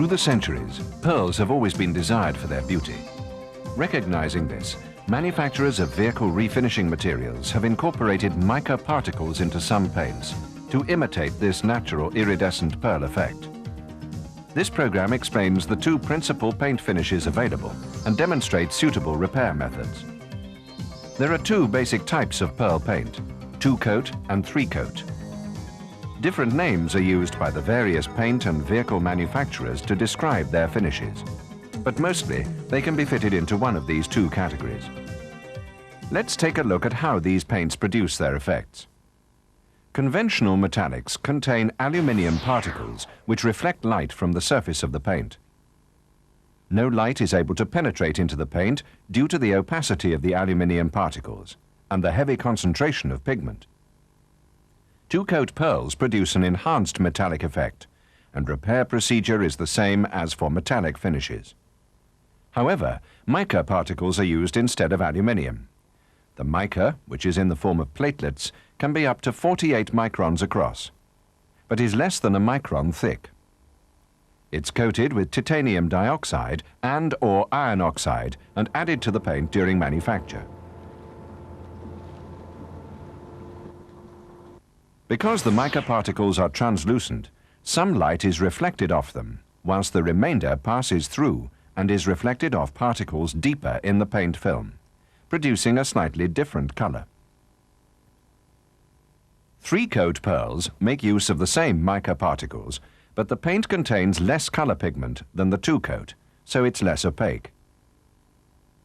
the centuries, pearls have always been desired for their beauty. Recognizing this, manufacturers of vehicle refinishing materials have incorporated mica particles into some paints to imitate this natural iridescent pearl effect. This program explains the two principal paint finishes available and demonstrates suitable repair methods. There are two basic types of pearl paint, 2-coat and 3-coat. Different names are used by the various paint and vehicle manufacturers to describe their finishes, but mostly they can be fitted into one of these two categories. Let's take a look at how these paints produce their effects. Conventional metallics contain aluminium particles which reflect light from the surface of the paint. No light is able to penetrate into the paint due to the opacity of the aluminium particles and the heavy concentration of pigment. 2-coat pearls produce an enhanced metallic effect, and repair procedure is the same as for metallic finishes. However, mica particles are used instead of aluminium. The mica, which is in the form of platelets, can be up to 48 microns across, but is less than a micron thick. It's coated with titanium dioxide and/or iron oxide and added to the paint during manufacture. Because the mica particles are translucent, some light is reflected off them, whilst the remainder passes through and is reflected off particles deeper in the paint film, producing a slightly different color. 3-coat pearls make use of the same mica particles, but the paint contains less color pigment than the 2-coat, so it's less opaque.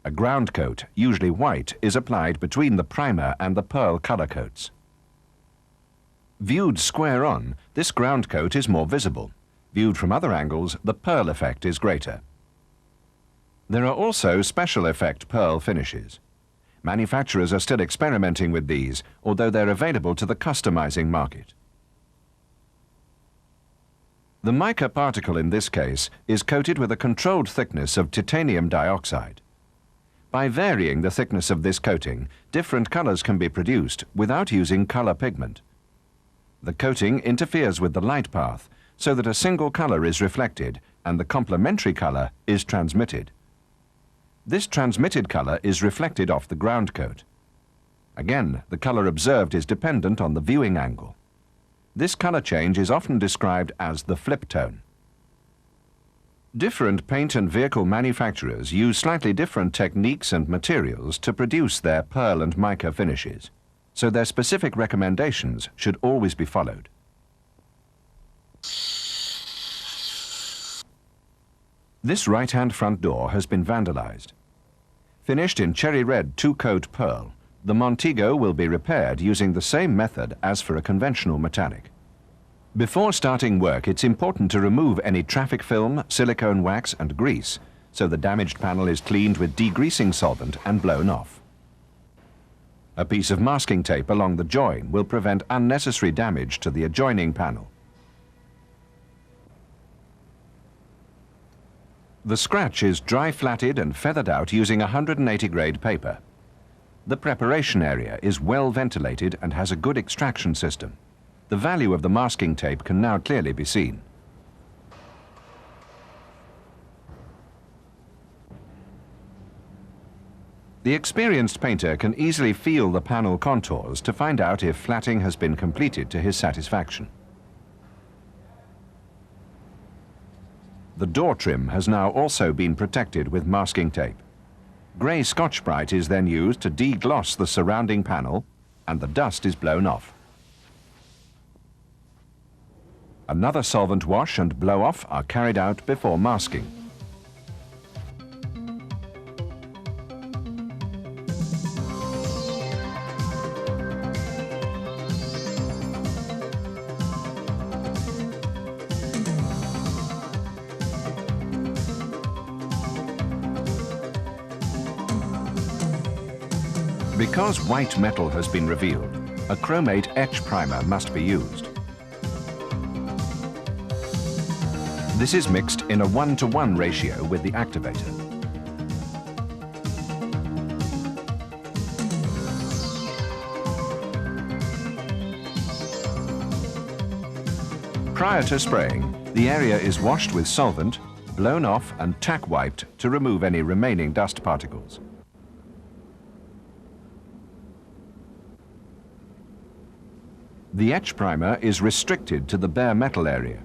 A ground coat, usually white, is applied between the primer and the pearl color coats. Viewed square on, this ground coat is more visible. Viewed from other angles, the pearl effect is greater. There are also special effect pearl finishes. Manufacturers are still experimenting with these, although they're available to the customizing market. The mica particle in this case is coated with a controlled thickness of titanium dioxide. By varying the thickness of this coating, different colors can be produced without using color pigment. The coating interferes with the light path so that a single color is reflected and the complementary color is transmitted. This transmitted color is reflected off the ground coat. Again, the color observed is dependent on the viewing angle. This color change is often described as the flip tone. Different paint and vehicle manufacturers use slightly different techniques and materials to produce their pearl and mica finishes, so their specific recommendations should always be followed. This right-hand front door has been vandalized. Finished in cherry red 2-coat pearl, the Montego will be repaired using the same method as for a conventional metallic. Before starting work, it's important to remove any traffic film, silicone wax and grease, so the damaged panel is cleaned with degreasing solvent and blown off. A piece of masking tape along the join will prevent unnecessary damage to the adjoining panel. The scratch is dry flatted and feathered out using 180 grade paper. The preparation area is well ventilated and has a good extraction system. The value of the masking tape can now clearly be seen. The experienced painter can easily feel the panel contours to find out if flatting has been completed to his satisfaction. The door trim has now also been protected with masking tape. Grey Scotch-Brite is then used to degloss the surrounding panel, and the dust is blown off. Another solvent wash and blow-off are carried out before masking. Because white metal has been revealed, a Chromate etch primer must be used. This is mixed in a 1-to-1 ratio with the activator. Prior to spraying, the area is washed with solvent, blown off and tack wiped to remove any remaining dust particles. The etch primer is restricted to the bare metal area.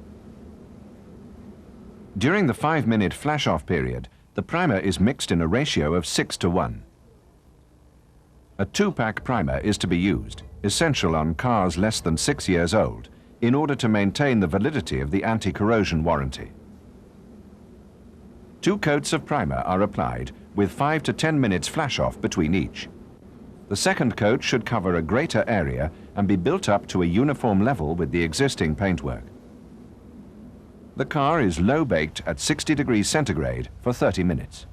During the 5-minute flash-off period, the primer is mixed in a ratio of 6:1. A 2-pack primer is to be used, essential on cars less than 6 years old, in order to maintain the validity of the anti-corrosion warranty. 2 coats of primer are applied with 5 to 10 minutes flash-off between each. The second coat should cover a greater area and be built up to a uniform level with the existing paintwork. The car is low-baked at 60 degrees centigrade for 30 minutes.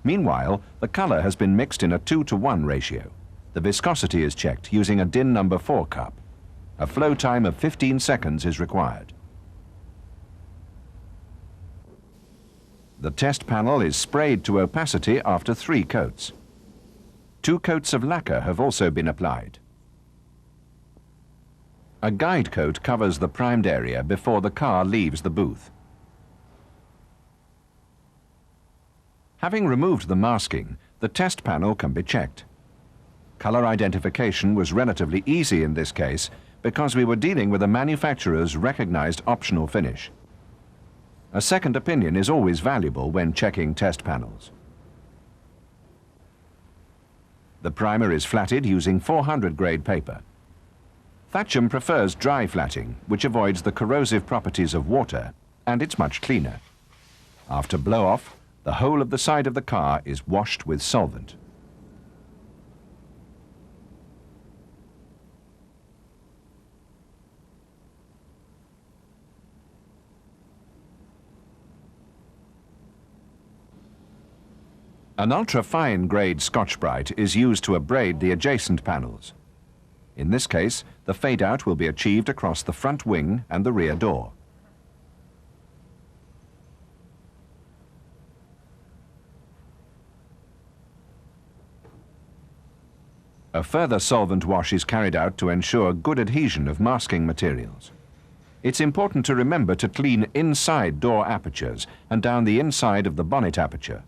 Meanwhile, the color has been mixed in a 2:1 ratio. The viscosity is checked using a DIN number 4 cup. A flow time of 15 seconds is required. The test panel is sprayed to opacity after 3 coats. 2 coats of lacquer have also been applied. A guide coat covers the primed area before the car leaves the booth. Having removed the masking, the test panel can be checked. Color identification was relatively easy in this case because we were dealing with a manufacturer's recognized optional finish. A second opinion is always valuable when checking test panels. The primer is flatted using 400 grade paper. Thatcham prefers dry flatting, which avoids the corrosive properties of water, and it's much cleaner. After blow-off, the whole of the side of the car is washed with solvent. An ultra-fine grade Scotch-Brite is used to abrade the adjacent panels. In this case, the fade-out will be achieved across the front wing and the rear door. A further solvent wash is carried out to ensure good adhesion of masking materials. It's important to remember to clean inside door apertures and down the inside of the bonnet aperture.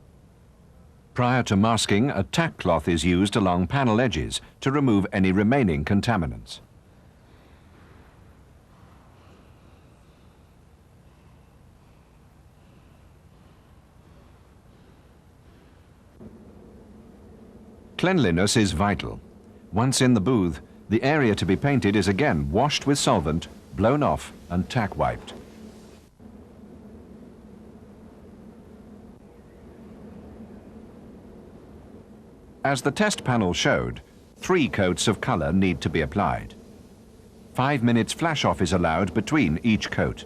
Prior to masking, a tack cloth is used along panel edges to remove any remaining contaminants. Cleanliness is vital. Once in the booth, the area to be painted is again washed with solvent, blown off and tack wiped. As the test panel showed, 3 coats of color need to be applied. 5 minutes flash-off is allowed between each coat.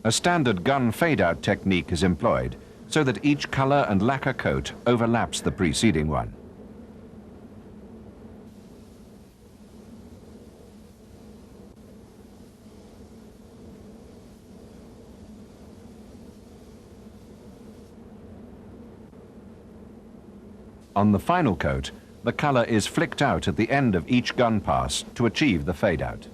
A standard gun fade-out technique is employed so that each color and lacquer coat overlaps the preceding one. On the final coat, the color is flicked out at the end of each gun pass to achieve the fade-out.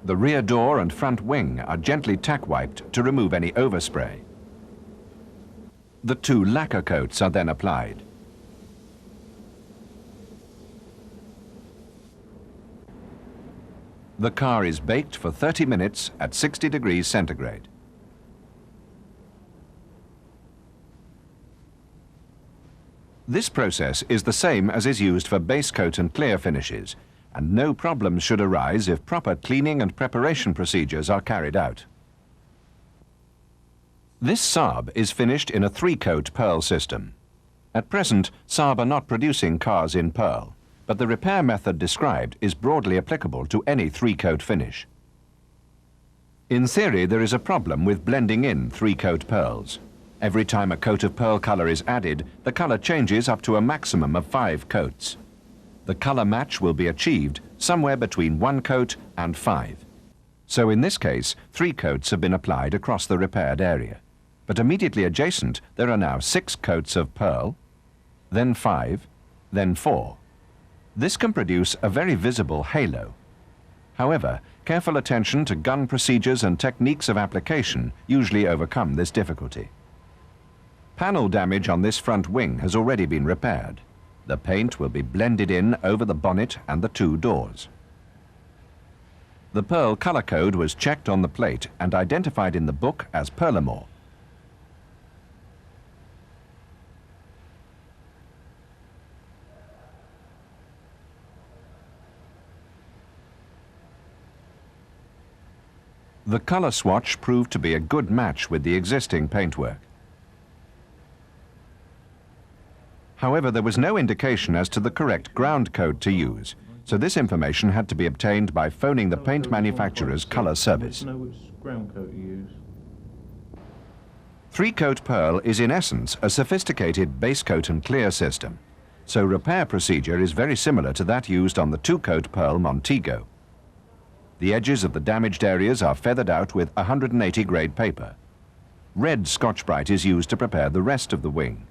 The rear door and front wing are gently tack wiped to remove any overspray. The 2 lacquer coats are then applied. The car is baked for 30 minutes at 60 degrees centigrade. This process is the same as is used for base coat and clear finishes, and no problems should arise if proper cleaning and preparation procedures are carried out. This Saab is finished in a 3-coat Pearl system. At present, Saab are not producing cars in Pearl, but the repair method described is broadly applicable to any 3-coat finish. In theory, there is a problem with blending in 3-coat pearls. Every time a coat of pearl color is added, the color changes up to a maximum of 5 coats. The color match will be achieved somewhere between 1 coat and 5. So in this case, 3 coats have been applied across the repaired area. But immediately adjacent, there are now 6 coats of pearl, then 5, then 4, This can produce a very visible halo. However, careful attention to gun procedures and techniques of application usually overcome this difficulty. Panel damage on this front wing has already been repaired. The paint will be blended in over the bonnet and the two doors. The Pearl color code was checked on the plate and identified in the book as Perlamore. The color swatch proved to be a good match with the existing paintwork. However, there was no indication as to the correct ground code to use, so this information had to be obtained by phoning the paint manufacturer's color service. Know which ground coat you use. Three-coat Pearl is in essence a sophisticated base coat and clear system, so repair procedure is very similar to that used on the two-coat Pearl Montego. The edges of the damaged areas are feathered out with 180 grade paper. Red Scotch-Brite is used to prepare the rest of the wing.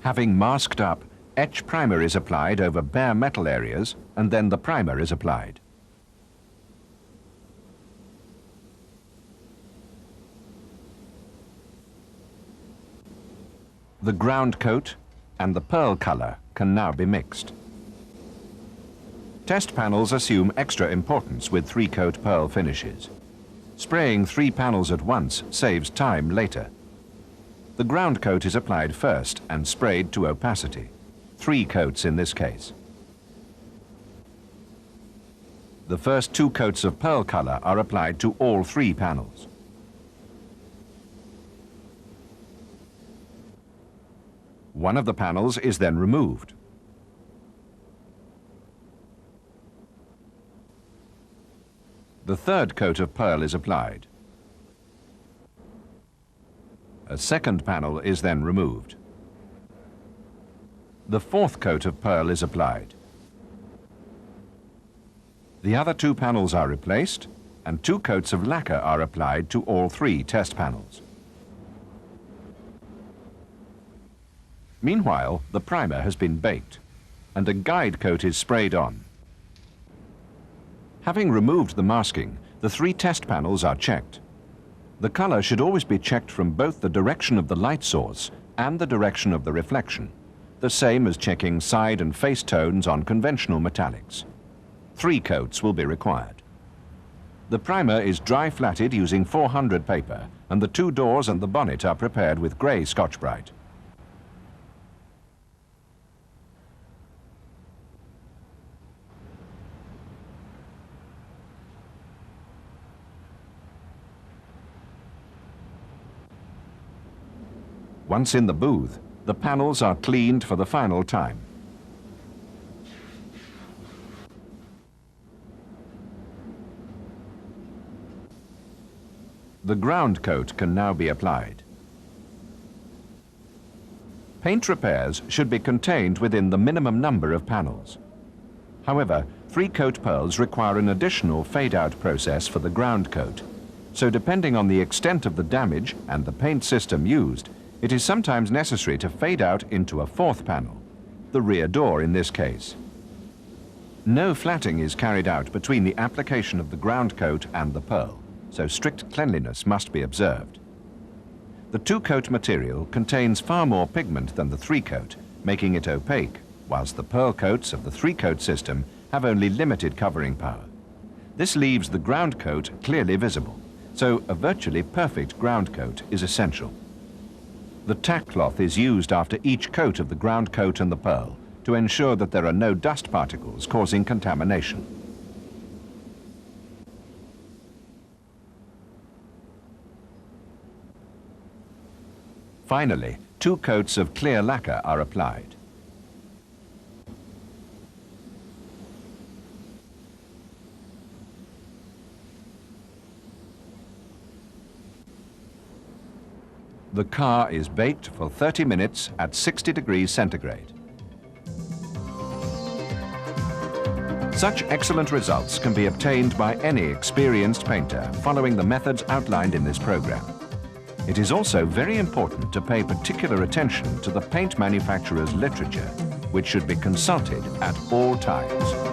Having masked up, etch primer is applied over bare metal areas, and then the primer is applied. The ground coat and the pearl color can now be mixed. Test panels assume extra importance with three-coat pearl finishes. Spraying 3 panels at once saves time later. The ground coat is applied first and sprayed to opacity. 3 coats in this case. The first 2 coats of pearl color are applied to all 3 panels. One of the panels is then removed. The third coat of pearl is applied. A second panel is then removed. The fourth coat of pearl is applied. The other 2 panels are replaced, and 2 coats of lacquer are applied to all 3 test panels. Meanwhile, the primer has been baked, and a guide coat is sprayed on. Having removed the masking, the 3 test panels are checked. The color should always be checked from both the direction of the light source and the direction of the reflection, the same as checking side and face tones on conventional metallics. 3 coats will be required. The primer is dry flatted using 400 paper, and the 2 doors and the bonnet are prepared with grey Scotch-Brite. Once in the booth, the panels are cleaned for the final time. The ground coat can now be applied. Paint repairs should be contained within the minimum number of panels. However, 3-coat pearls require an additional fade-out process for the ground coat, so depending on the extent of the damage and the paint system used, it is sometimes necessary to fade out into a 4th panel, the rear door in this case. No flatting is carried out between the application of the ground coat and the pearl, so strict cleanliness must be observed. The 2-coat material contains far more pigment than the 3-coat, making it opaque, whilst the pearl coats of the 3-coat system have only limited covering power. This leaves the ground coat clearly visible, so a virtually perfect ground coat is essential. The tack cloth is used after each coat of the ground coat and the pearl to ensure that there are no dust particles causing contamination. Finally, 2 coats of clear lacquer are applied. The car is baked for 30 minutes at 60 degrees centigrade. Such excellent results can be obtained by any experienced painter following the methods outlined in this program. It is also very important to pay particular attention to the paint manufacturer's literature, which should be consulted at all times.